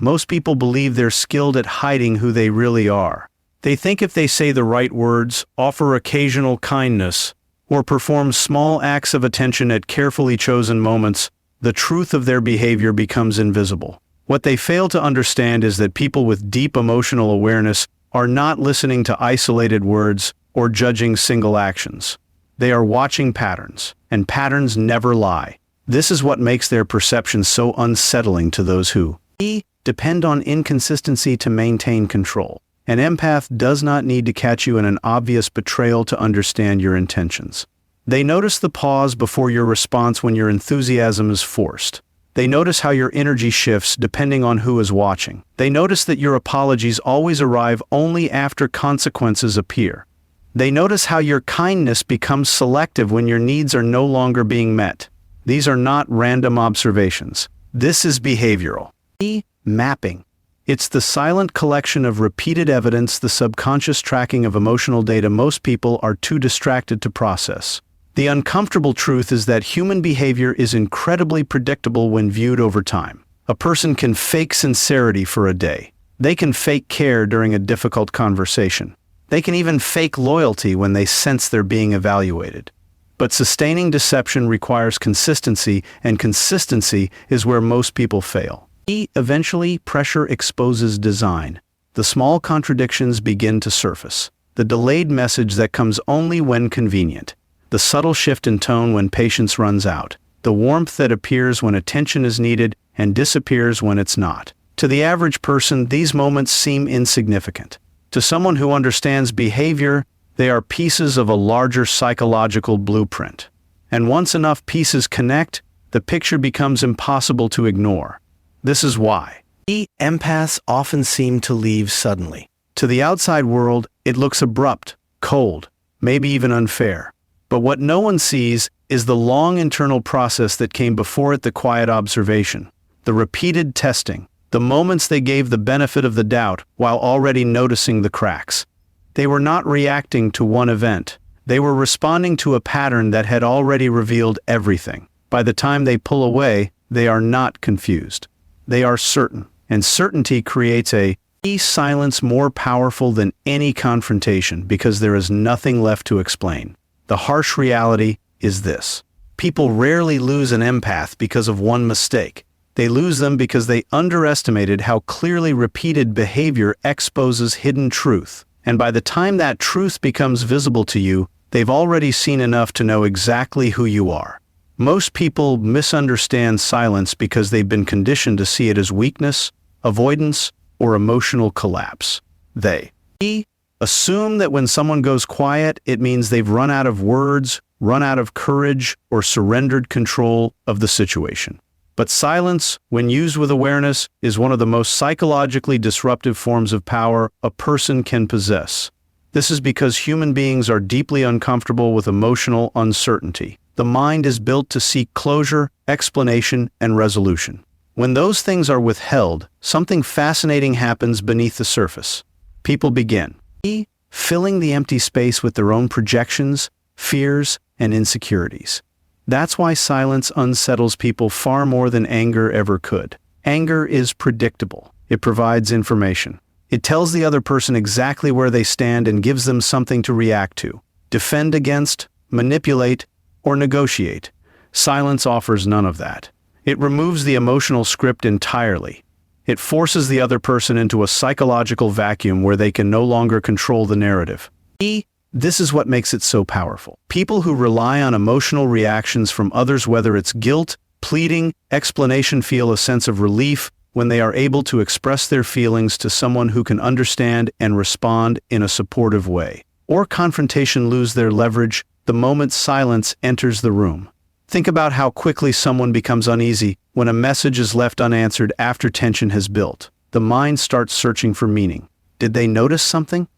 Most people believe they're skilled at hiding who they really are. They think if they say the right words, offer occasional kindness, or perform small acts of attention at carefully chosen moments, the truth of their behavior becomes invisible. What they fail to understand is that people with deep emotional awareness are not listening to isolated words or judging single actions. They are watching patterns, and patterns never lie. This is what makes their perception so unsettling to those who depend on inconsistency to maintain control. An empath does not need to catch you in an obvious betrayal to understand your intentions. They notice the pause before your response when your enthusiasm is forced. They notice how your energy shifts depending on who is watching. They notice that your apologies always arrive only after consequences appear. They notice how your kindness becomes selective when your needs are no longer being met. These are not random observations. This is behavioral mapping. It's the silent collection of repeated evidence, the subconscious tracking of emotional data most people are too distracted to process. The uncomfortable truth is that human behavior is incredibly predictable when viewed over time. A person can fake sincerity for a day. They can fake care during a difficult conversation. They can even fake loyalty when they sense they're being evaluated. But sustaining deception requires consistency, and consistency is where most people fail. Eventually, pressure exposes design. The small contradictions begin to surface. The delayed message that comes only when convenient. The subtle shift in tone when patience runs out. The warmth that appears when attention is needed and disappears when it's not. To the average person, these moments seem insignificant. To someone who understands behavior, they are pieces of a larger psychological blueprint. And once enough pieces connect, the picture becomes impossible to ignore. This is why empaths often seem to leave suddenly. To the outside world, it looks abrupt, cold, maybe even unfair. But what no one sees is the long internal process that came before it, the quiet observation, the repeated testing, the moments they gave the benefit of the doubt while already noticing the cracks. They were not reacting to one event. They were responding to a pattern that had already revealed everything. By the time they pull away, they are not confused. They are certain, and certainty creates a silence more powerful than any confrontation because there is nothing left to explain. The harsh reality is this. People rarely lose an empath because of one mistake. They lose them because they underestimated how clearly repeated behavior exposes hidden truth. And by the time that truth becomes visible to you, they've already seen enough to know exactly who you are. Most people misunderstand silence because they've been conditioned to see it as weakness, avoidance, or emotional collapse. They assume that when someone goes quiet, it means they've run out of words, run out of courage, or surrendered control of the situation. But silence, when used with awareness, is one of the most psychologically disruptive forms of power a person can possess. This is because human beings are deeply uncomfortable with emotional uncertainty. The mind is built to seek closure, explanation, and resolution. When those things are withheld, something fascinating happens beneath the surface. People begin filling the empty space with their own projections, fears, and insecurities. That's why silence unsettles people far more than anger ever could. Anger is predictable. It provides information. It tells the other person exactly where they stand and gives them something to react to, defend against, manipulate, or negotiate. Silence offers none of that. It removes the emotional script entirely. It forces the other person into a psychological vacuum where they can no longer control the narrative. This is what makes it so powerful. People who rely on emotional reactions from others, whether it's guilt, pleading, explanation, feel a sense of relief when they are able to express their feelings to someone who can understand and respond in a supportive way. Or confrontation, lose their leverage the moment silence enters the room. Think about how quickly someone becomes uneasy when a message is left unanswered after tension has built. The mind starts searching for meaning. Did they notice something?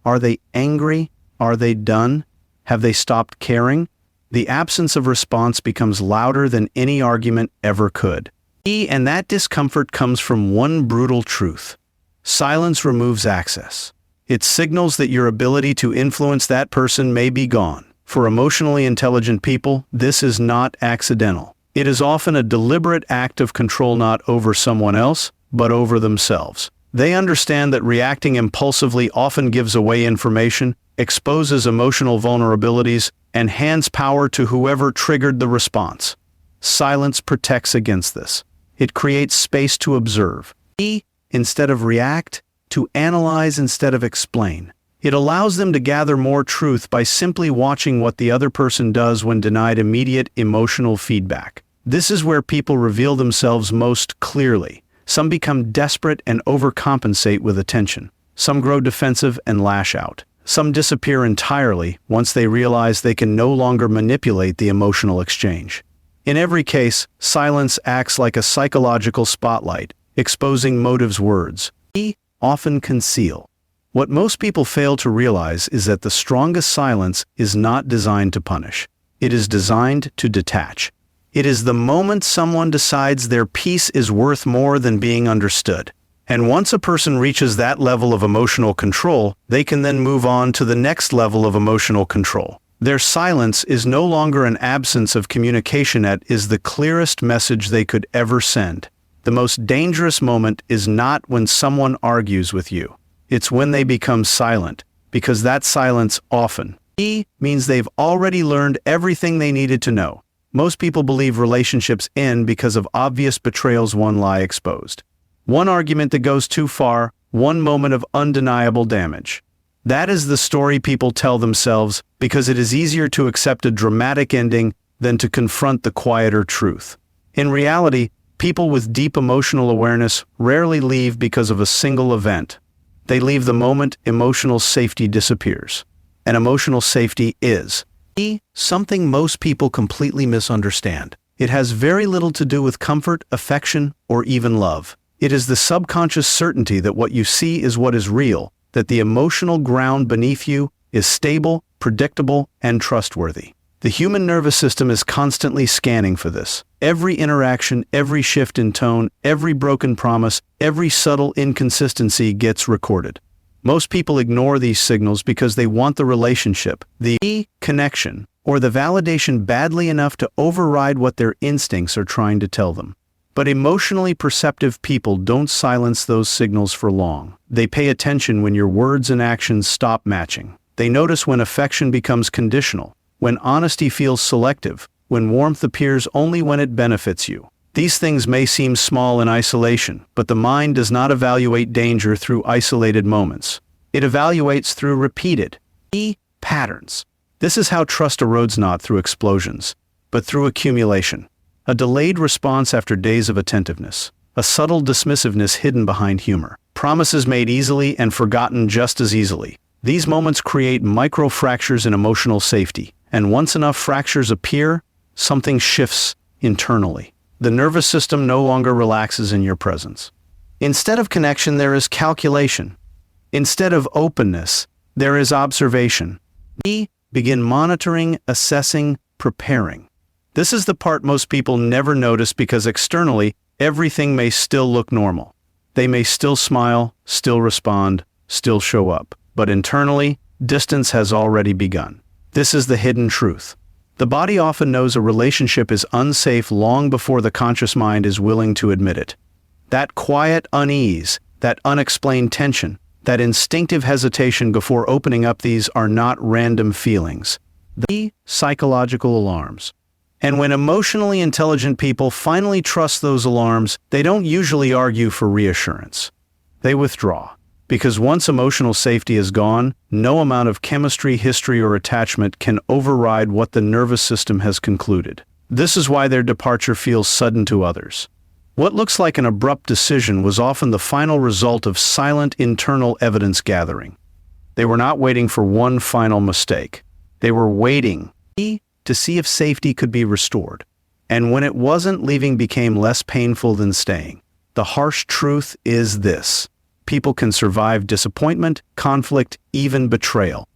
Are they angry? Are they done? Have they stopped caring? The absence of response becomes louder than any argument ever could. And that discomfort comes from one brutal truth. Silence removes access. It signals that your ability to influence that person may be gone. For emotionally intelligent people, this is not accidental. It is often a deliberate act of control, not over someone else, but over themselves. They understand that reacting impulsively often gives away information, exposes emotional vulnerabilities, and hands power to whoever triggered the response. Silence protects against this. It creates space to observe, instead of react, to analyze instead of explain. It allows them to gather more truth by simply watching what the other person does when denied immediate emotional feedback. This is where people reveal themselves most clearly. Some become desperate and overcompensate with attention. Some grow defensive and lash out. Some disappear entirely once they realize they can no longer manipulate the emotional exchange. In every case, silence acts like a psychological spotlight, exposing motives words often conceal. What most people fail to realize is that the strongest silence is not designed to punish. It is designed to detach. It is the moment someone decides their peace is worth more than being understood. And once a person reaches that level of emotional control, they can then move on to the next level of emotional control. Their silence is no longer an absence of communication. It is the clearest message they could ever send. The most dangerous moment is not when someone argues with you. It's when they become silent, because that silence often means they've already learned everything they needed to know. Most people believe relationships end because of obvious betrayals, one lie exposed, one argument that goes too far, one moment of undeniable damage. That is the story people tell themselves because it is easier to accept a dramatic ending than to confront the quieter truth. In reality, people with deep emotional awareness rarely leave because of a single event. They leave the moment emotional safety disappears. And emotional safety is something most people completely misunderstand. It has very little to do with comfort, affection, or even love. It is the subconscious certainty that what you see is what is real, that the emotional ground beneath you is stable, predictable, and trustworthy. The human nervous system is constantly scanning for this. Every interaction, every shift in tone, every broken promise, every subtle inconsistency gets recorded. Most people ignore these signals because they want the relationship, the connection, or the validation badly enough to override what their instincts are trying to tell them. But emotionally perceptive people don't silence those signals for long. They pay attention when your words and actions stop matching. They notice when affection becomes conditional, when honesty feels selective, when warmth appears only when it benefits you. These things may seem small in isolation, but the mind does not evaluate danger through isolated moments. It evaluates through repeated patterns. This is how trust erodes, not through explosions, but through accumulation. A delayed response after days of attentiveness. A subtle dismissiveness hidden behind humor. Promises made easily and forgotten just as easily. These moments create micro-fractures in emotional safety, and once enough fractures appear, something shifts internally. The nervous system no longer relaxes in your presence. Instead of connection, there is calculation. Instead of openness, there is observation. Begin monitoring, assessing, preparing. This is the part most people never notice because externally, everything may still look normal. They may still smile, still respond, still show up. But internally, distance has already begun. This is the hidden truth. The body often knows a relationship is unsafe long before the conscious mind is willing to admit it. That quiet unease, that unexplained tension, that instinctive hesitation before opening up, these are not random feelings. The psychological alarms. And when emotionally intelligent people finally trust those alarms, they don't usually argue for reassurance. They withdraw. Because once emotional safety is gone, no amount of chemistry, history, or attachment can override what the nervous system has concluded. This is why their departure feels sudden to others. What looks like an abrupt decision was often the final result of silent internal evidence gathering. They were not waiting for one final mistake. They were waiting to see if safety could be restored. And when it wasn't, leaving became less painful than staying. The harsh truth is this. People can survive disappointment, conflict, even betrayal.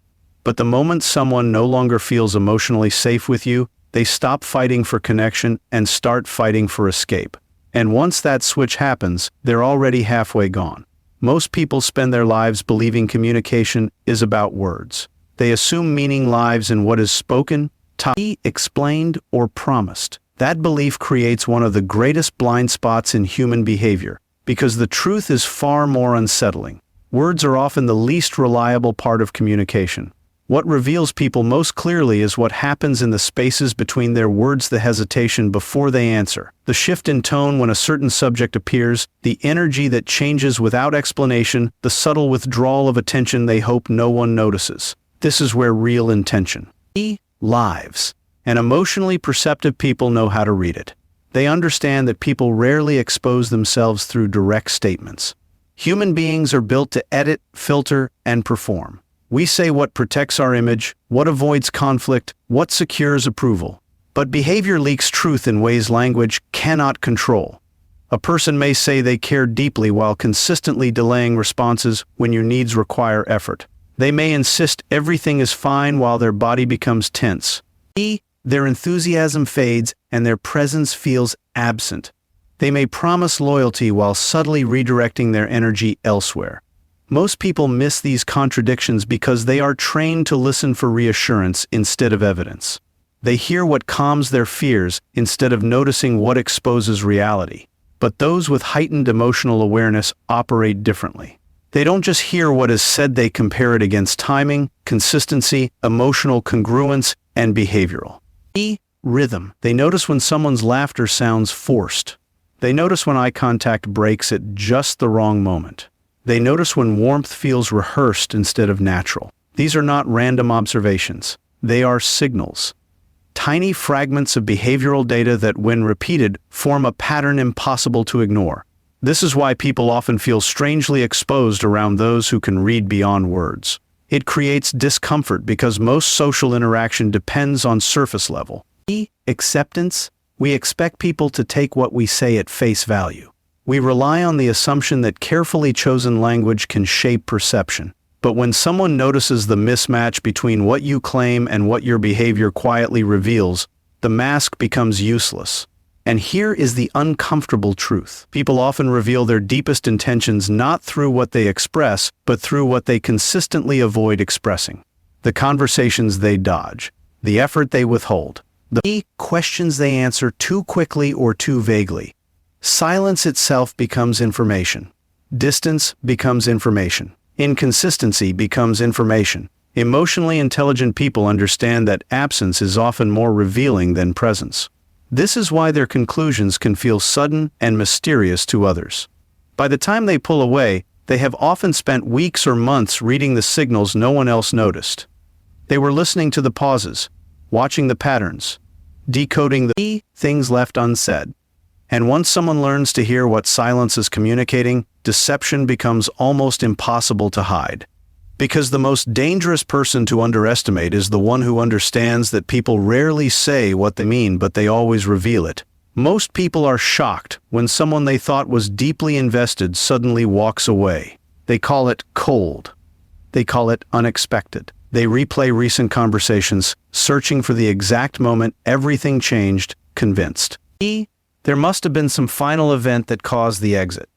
But the moment someone no longer feels emotionally safe with you, they stop fighting for connection and start fighting for escape. And once that switch happens, they're already halfway gone. Most people spend their lives believing communication is about words. They assume meaning lives in what is spoken, taught, explained, or promised. That belief creates one of the greatest blind spots in human behavior. because the truth is far more unsettling. Words are often the least reliable part of communication. What reveals people most clearly is what happens in the spaces between their words, the hesitation before they answer, the shift in tone when a certain subject appears, the energy that changes without explanation, the subtle withdrawal of attention they hope no one notices. This is where real intention lives, and emotionally perceptive people know how to read it. They understand that people rarely expose themselves through direct statements. Human beings are built to edit, filter, and perform. We say what protects our image, what avoids conflict, what secures approval. But behavior leaks truth in ways language cannot control. A person may say they care deeply while consistently delaying responses when your needs require effort. They may insist everything is fine while their body becomes tense. Their enthusiasm fades and their presence feels absent. They may promise loyalty while subtly redirecting their energy elsewhere. Most people miss these contradictions because they are trained to listen for reassurance instead of evidence. They hear what calms their fears instead of noticing what exposes reality. But those with heightened emotional awareness operate differently. They don't just hear what is said, they compare it against timing, consistency, emotional congruence, and behavioral rhythm. They notice when someone's laughter sounds forced. They notice when eye contact breaks at just the wrong moment. They notice when warmth feels rehearsed instead of natural. These are not random observations. They are signals. Tiny fragments of behavioral data that, when repeated, form a pattern impossible to ignore. This is why people often feel strangely exposed around those who can read beyond words. It creates discomfort because most social interaction depends on surface level. Acceptance. We expect people to take what we say at face value. We rely on the assumption that carefully chosen language can shape perception. But when someone notices the mismatch between what you claim and what your behavior quietly reveals, the mask becomes useless. And here is the uncomfortable truth. People often reveal their deepest intentions not through what they express, but through what they consistently avoid expressing. The conversations they dodge, the effort they withhold, the questions they answer too quickly or too vaguely. Silence itself becomes information. Distance becomes information. Inconsistency becomes information. Emotionally intelligent people understand that absence is often more revealing than presence. This is why their conclusions can feel sudden and mysterious to others. By the time they pull away, they have often spent weeks or months reading the signals no one else noticed. They were listening to the pauses, watching the patterns, decoding the things left unsaid. And once someone learns to hear what silence is communicating, deception becomes almost impossible to hide. Because the most dangerous person to underestimate is the one who understands that people rarely say what they mean, but they always reveal it. Most people are shocked when someone they thought was deeply invested suddenly walks away. They call it cold. They call it unexpected. They replay recent conversations, searching for the exact moment everything changed, convinced. There must have been some final event that caused the exit.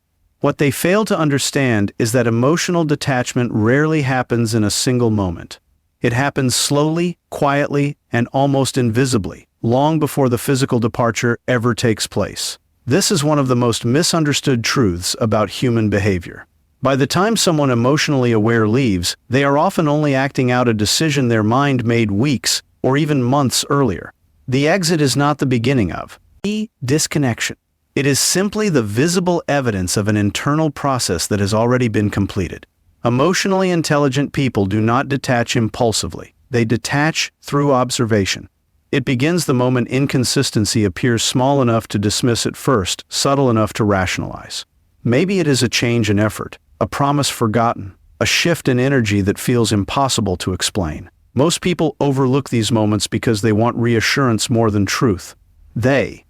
What they fail to understand is that emotional detachment rarely happens in a single moment. It happens slowly, quietly, and almost invisibly, long before the physical departure ever takes place. This is one of the most misunderstood truths about human behavior. By the time someone emotionally aware leaves, they are often only acting out a decision their mind made weeks or even months earlier. The exit is not the beginning of disconnection. It is simply the visible evidence of an internal process that has already been completed. Emotionally intelligent people do not detach impulsively. They detach through observation. It begins the moment inconsistency appears small enough to dismiss at first, subtle enough to rationalize. Maybe it is a change in effort, a promise forgotten, a shift in energy that feels impossible to explain. Most people overlook these moments because they want reassurance more than truth. They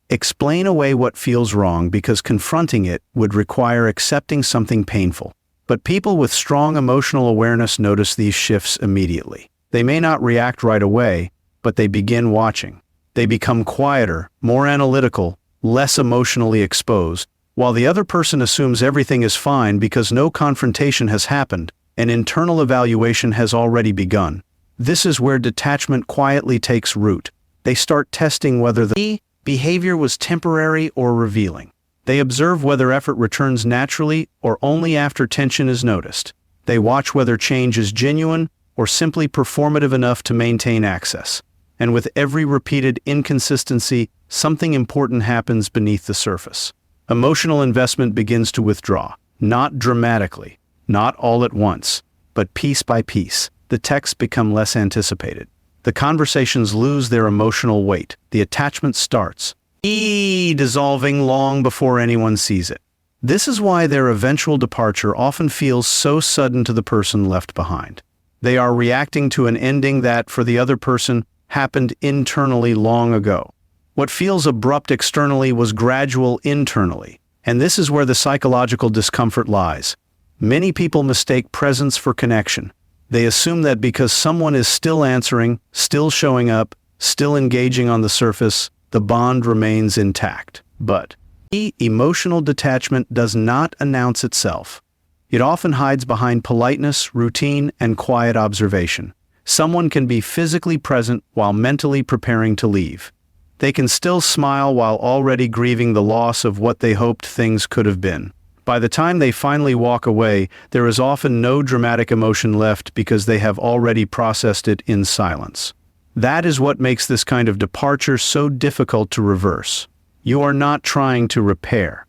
explain away what feels wrong because confronting it would require accepting something painful. But people with strong emotional awareness notice these shifts immediately. They may not react right away, but they begin watching. They become quieter, more analytical, less emotionally exposed, while the other person assumes everything is fine because no confrontation has happened, an internal evaluation has already begun. This is where detachment quietly takes root. They start testing whether the behavior was temporary or revealing. They observe whether effort returns naturally or only after tension is noticed. They watch whether change is genuine or simply performative enough to maintain access. And with every repeated inconsistency, something important happens beneath the surface. Emotional investment begins to withdraw, not dramatically, not all at once, but piece by piece. The texts become less anticipated. The conversations lose their emotional weight. The attachment starts, dissolving long before anyone sees it. This is why their eventual departure often feels so sudden to the person left behind. They are reacting to an ending that, for the other person, happened internally long ago. What feels abrupt externally was gradual internally, and this is where the psychological discomfort lies. Many people mistake presence for connection. They assume that because someone is still answering, still showing up, still engaging on the surface, the bond remains intact. But emotional detachment does not announce itself. It often hides behind politeness, routine, and quiet observation. Someone can be physically present while mentally preparing to leave. They can still smile while already grieving the loss of what they hoped things could have been. By the time they finally walk away, there is often no dramatic emotion left because they have already processed it in silence. That is what makes this kind of departure so difficult to reverse. You are not trying to repair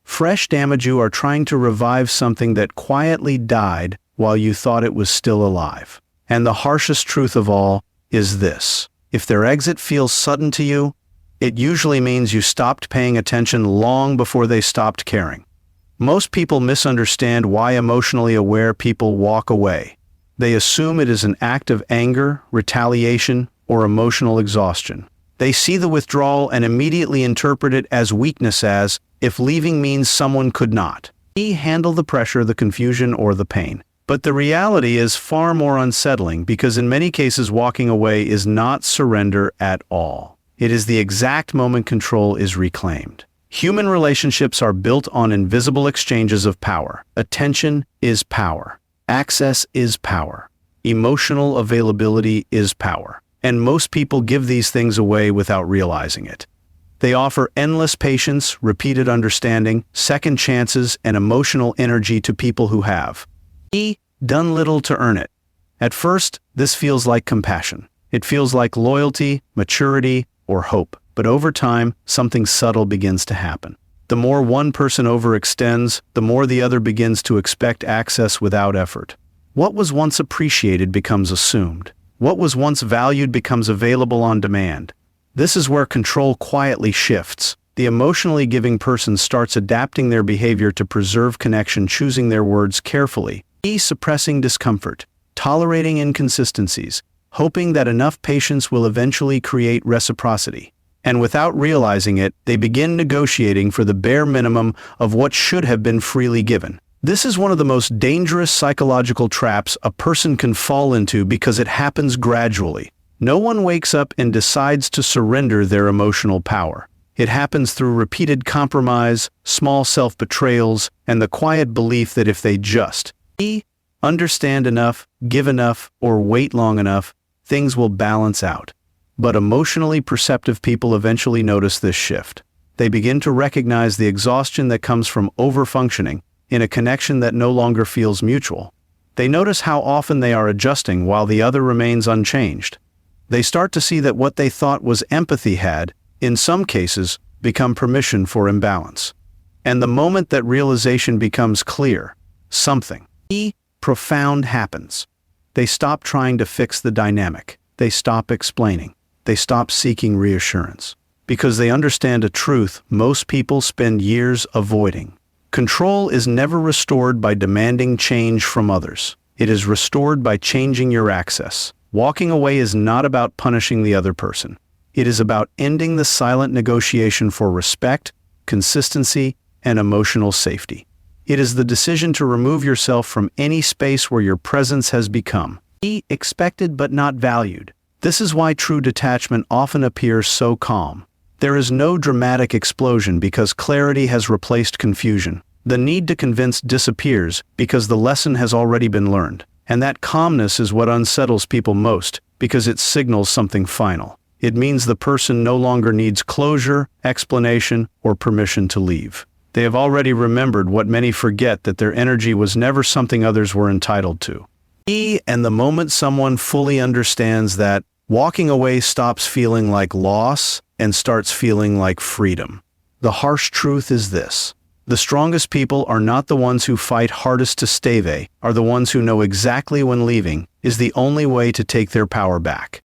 fresh damage. You are trying to revive something that quietly died while you thought it was still alive. And the harshest truth of all is this: if their exit feels sudden to you, it usually means you stopped paying attention long before they stopped caring. Most people misunderstand why emotionally aware people walk away. They assume it is an act of anger, retaliation, or emotional exhaustion. They see the withdrawal and immediately interpret it as weakness, as if leaving means someone could not handle the pressure, the confusion, or the pain. But the reality is far more unsettling, because in many cases walking away is not surrender at all. It is the exact moment control is reclaimed. Human relationships are built on invisible exchanges of power. Attention is power. Access is power. Emotional availability is power. And most people give these things away without realizing it. They offer endless patience, repeated understanding, second chances, and emotional energy to people who have done little to earn it. At first, this feels like compassion. It feels like loyalty, maturity, or hope. But over time, something subtle begins to happen. The more one person overextends, the more the other begins to expect access without effort. What was once appreciated becomes assumed. What was once valued becomes available on demand. This is where control quietly shifts. The emotionally giving person starts adapting their behavior to preserve connection, choosing their words carefully, suppressing discomfort, tolerating inconsistencies, hoping that enough patience will eventually create reciprocity. And without realizing it, they begin negotiating for the bare minimum of what should have been freely given. This is one of the most dangerous psychological traps a person can fall into, because it happens gradually. No one wakes up and decides to surrender their emotional power. It happens through repeated compromise, small self-betrayals, and the quiet belief that if they just understand enough, give enough, or wait long enough, things will balance out. But emotionally perceptive people eventually notice this shift. They begin to recognize the exhaustion that comes from overfunctioning in a connection that no longer feels mutual. They notice how often they are adjusting while the other remains unchanged. They start to see that what they thought was empathy had, in some cases, become permission for imbalance. And the moment that realization becomes clear, something profound happens. They stop trying to fix the dynamic. They stop explaining. They stop seeking reassurance. Because they understand a truth most people spend years avoiding. Control is never restored by demanding change from others. It is restored by changing your access. Walking away is not about punishing the other person. It is about ending the silent negotiation for respect, consistency, and emotional safety. It is the decision to remove yourself from any space where your presence has become expected but not valued. This is why true detachment often appears so calm. There is no dramatic explosion because clarity has replaced confusion. The need to convince disappears because the lesson has already been learned. And that calmness is what unsettles people most, because it signals something final. It means the person no longer needs closure, explanation, or permission to leave. They have already remembered what many forget, that their energy was never something others were entitled to. And the moment someone fully understands that, walking away stops feeling like loss and starts feeling like freedom. The harsh truth is this: the strongest people are not the ones who fight hardest to stay, they are the ones who know exactly when leaving is the only way to take their power back.